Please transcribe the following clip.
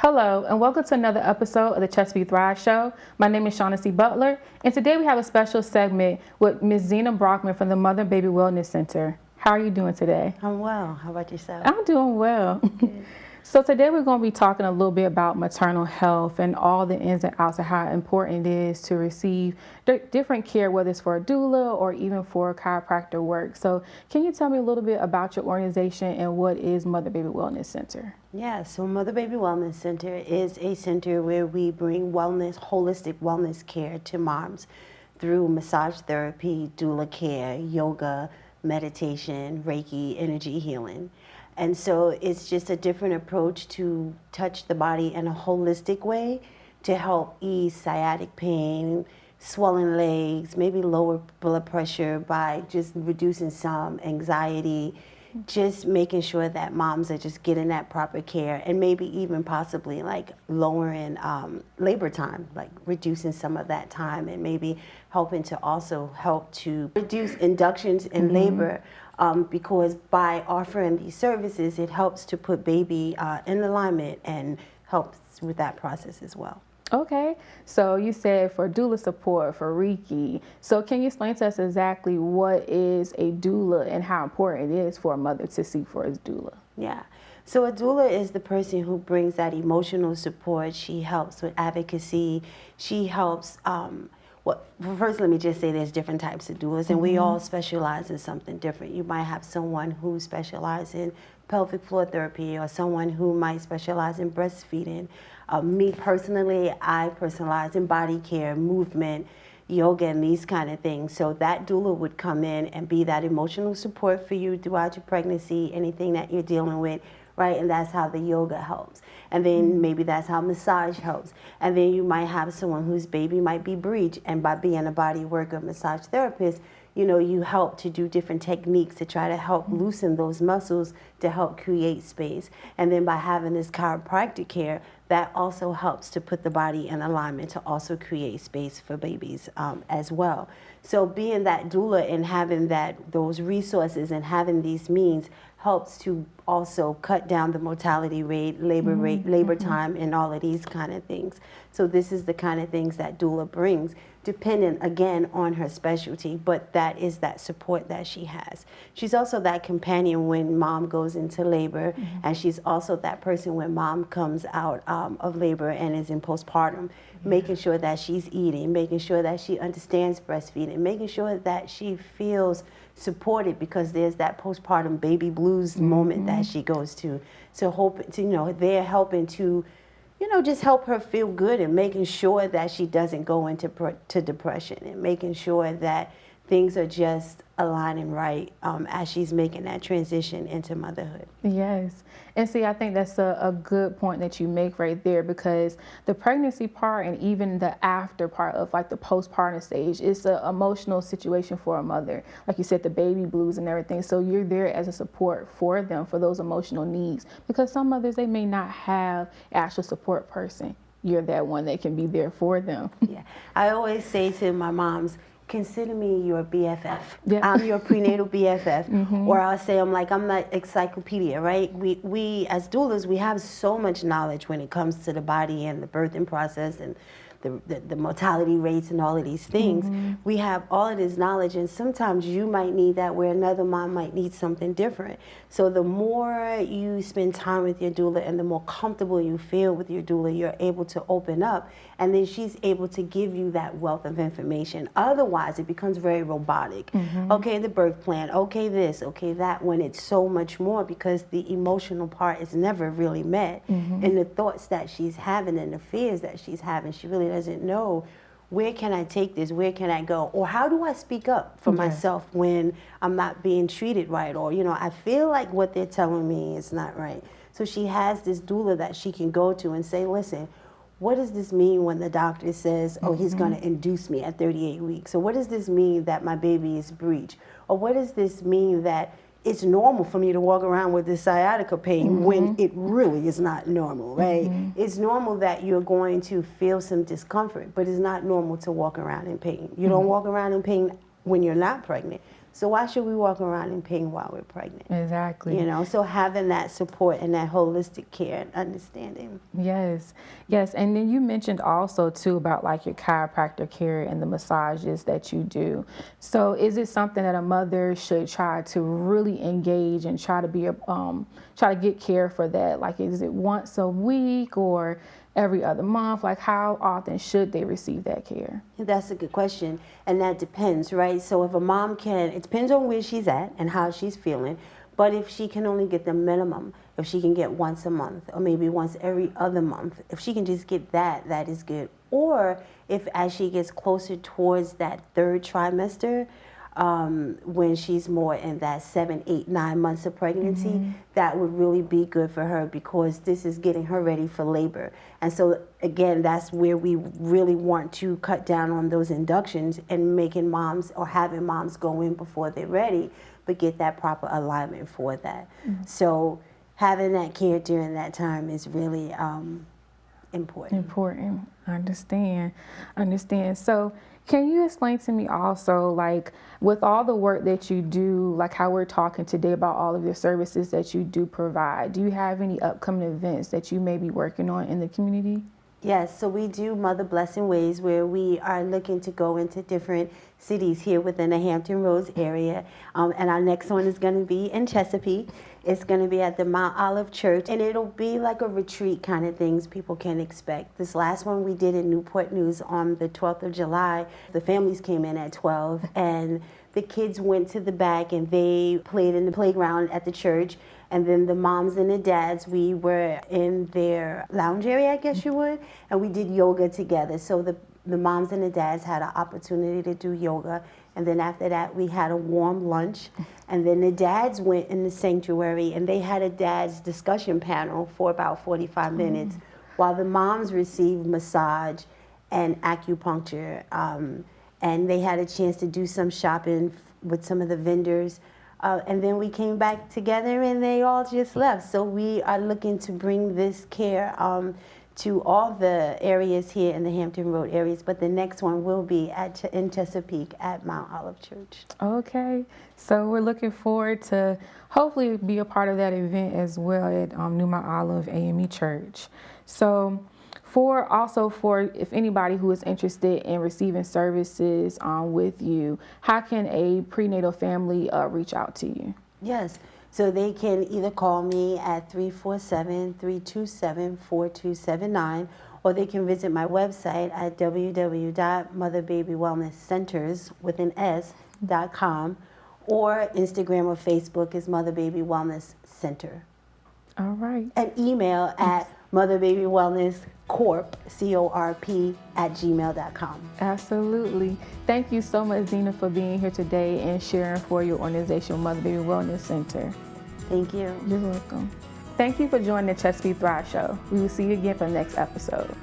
Hello, and welcome to another episode of the Chesapeake Thrive Show. My name is Shaughnessy Butler, and today we have a special segment with Ms. Zena Brockman from the Mother and Baby Wellness Center. How are you doing today? I'm well. How about yourself? I'm doing well. Good. So today we're going to be talking a little bit about maternal health and all the ins and outs of how important it is to receive different care, whether it's for a doula or even for chiropractor work. So can you tell me a little bit about your organization and what is Mother Baby Wellness Center? Yeah, so Mother Baby Wellness Center is a center where we bring wellness, holistic wellness care to moms through massage therapy, doula care, yoga, meditation, Reiki, energy healing. And so it's just a different approach to touch the body in a holistic way to help ease sciatic pain, swollen legs, maybe lower blood pressure by just reducing some anxiety, just making sure that moms are just getting that proper care, and maybe even possibly like lowering labor time, like reducing some of that time, and maybe helping to also help to reduce inductions in labor. Because by offering these services, it helps to put baby in alignment and helps with that process as well. Okay, so you said for doula support, for Reiki. So can you explain to us exactly what is a doula and how important it is for a mother to seek for a doula? Yeah. So a doula is the person who brings that emotional support. She helps with advocacy. She helps. Well, first, let me just say there's different types of doulas, and we all specialize in something different. You might have someone who specializes in pelvic floor therapy, or someone who might specialize in breastfeeding. Me personally, I personalize in body care, movement, yoga, and these kind of things. So that doula would come in and be that emotional support for you throughout your pregnancy, anything that you're dealing with, right? And that's how the yoga helps. And then maybe that's how massage helps. And then you might have someone whose baby might be breech, and by being a body worker massage therapist, you know, you help to do different techniques to try to help loosen those muscles to help create space. And then by having this chiropractic care, that also helps to put the body in alignment to also create space for babies as well. So being that doula and having those resources and having these means helps to also cut down the mortality rate, labor time, and all of these kind of things. So this is the kind of things that doula brings, dependent again on her specialty, but that is that support that she has. She's also that companion when mom goes into labor, and she's also that person when mom comes out of labor and is in postpartum, making sure that she's eating, making sure that she understands breastfeeding, making sure that she feels supported, because there's that postpartum baby blues moment that she goes to. So they're helping to, just help her feel good, and making sure that she doesn't go into depression, and making sure that things are just aligning right as she's making that transition into motherhood. Yes. And see, I think that's a good point that you make right there, because the pregnancy part and even the after part of like the postpartum stage is an emotional situation for a mother. Like you said, the baby blues and everything. So you're there as a support for them for those emotional needs, because some mothers, they may not have an actual support person. You're that one that can be there for them. Yeah. I always say to my moms, consider me your BFF. Yeah. I'm your prenatal BFF. Or I'll say I'm that encyclopedia, right? We as doulas, we have so much knowledge when it comes to the body and the birthing process and the mortality rates and all of these things. We have all of this knowledge, and sometimes you might need that where another mom might need something different. So the more you spend time with your doula and the more comfortable you feel with your doula, you're able to open up, and then she's able to give you that wealth of information. Otherwise, it becomes very robotic. Okay, the birth plan, okay this, okay that, when it's so much more, because the emotional part is never really met. And the thoughts that she's having and the fears that she's having, she really doesn't know, where can I take this? Where can I go? Or how do I speak up for myself when I'm not being treated right? Or, I feel like what they're telling me is not right. So she has this doula that she can go to and say, listen, what does this mean when the doctor says, oh, he's going to induce me at 38 weeks? So what does this mean that my baby is breech? Or what does this mean that it's normal for me to walk around with this sciatica pain when it really is not normal, right? It's normal that you're going to feel some discomfort, but it's not normal to walk around in pain. You don't walk around in pain when you're not pregnant. So why should we walk around in pain while we're pregnant? Exactly. You know, so having that support and that holistic care and understanding. Yes, yes. And then you mentioned also too about like your chiropractor care and the massages that you do. So is it something that a mother should try to really engage and try to be try to get care for that? Like, is it once a week or every other month? Like, how often should they receive that care? That's a good question, and that depends, right? So if a mom can, it depends on where she's at and how she's feeling, but if she can only get the minimum, if she can get once a month or maybe once every other month, if she can just get that, that is good. Or if as she gets closer towards that third trimester, when she's more in that 7, 8, 9 months of pregnancy, that would really be good for her because this is getting her ready for labor. And so again, that's where we really want to cut down on those inductions and making moms or having moms go in before they're ready, but get that proper alignment for that. So having that care during that time is really important. Important. Understand. So can you explain to me also, like, with all the work that you do, like how we're talking today about all of your services that you do provide, do you have any upcoming events that you may be working on in the community? Yes, so we do Mother Blessing Ways where we are looking to go into different cities here within the Hampton Roads area. And our next one is going to be in Chesapeake. It's going to be at the Mount Olive Church, and it'll be like a retreat kind of things people can expect. This last one we did in Newport News on the 12th of July. The families came in at 12, and the kids went to the back and they played in the playground at the church. And then the moms and the dads, we were in their lounge area, I guess you would, and we did yoga together. So the moms and the dads had an opportunity to do yoga. And then after that, we had a warm lunch. And then the dads went in the sanctuary and they had a dad's discussion panel for about 45 minutes while the moms received massage and acupuncture. And they had a chance to do some shopping with some of the vendors. And then we came back together and they all just left. So we are looking to bring this care to all the areas here in the Hampton Road areas, but the next one will be in Chesapeake at Mount Olive Church. Okay, so we're looking forward to hopefully be a part of that event as well at New Mount Olive AME Church. So for if anybody who is interested in receiving services with you, how can a prenatal family reach out to you? Yes. So they can either call me at 347-327-4279, or they can visit my website at www.motherbabywellness.com, or Instagram or Facebook is Mother Baby Wellness Center. All right. And email at motherbabywellnesscorp, C-O-R-P, @gmail.com. Absolutely. Thank you so much, Zena, for being here today and sharing for your organization, Mother Baby Wellness Center. Thank you. You're welcome. Thank you for joining the Chesapeake Thrive Show. We will see you again for the next episode.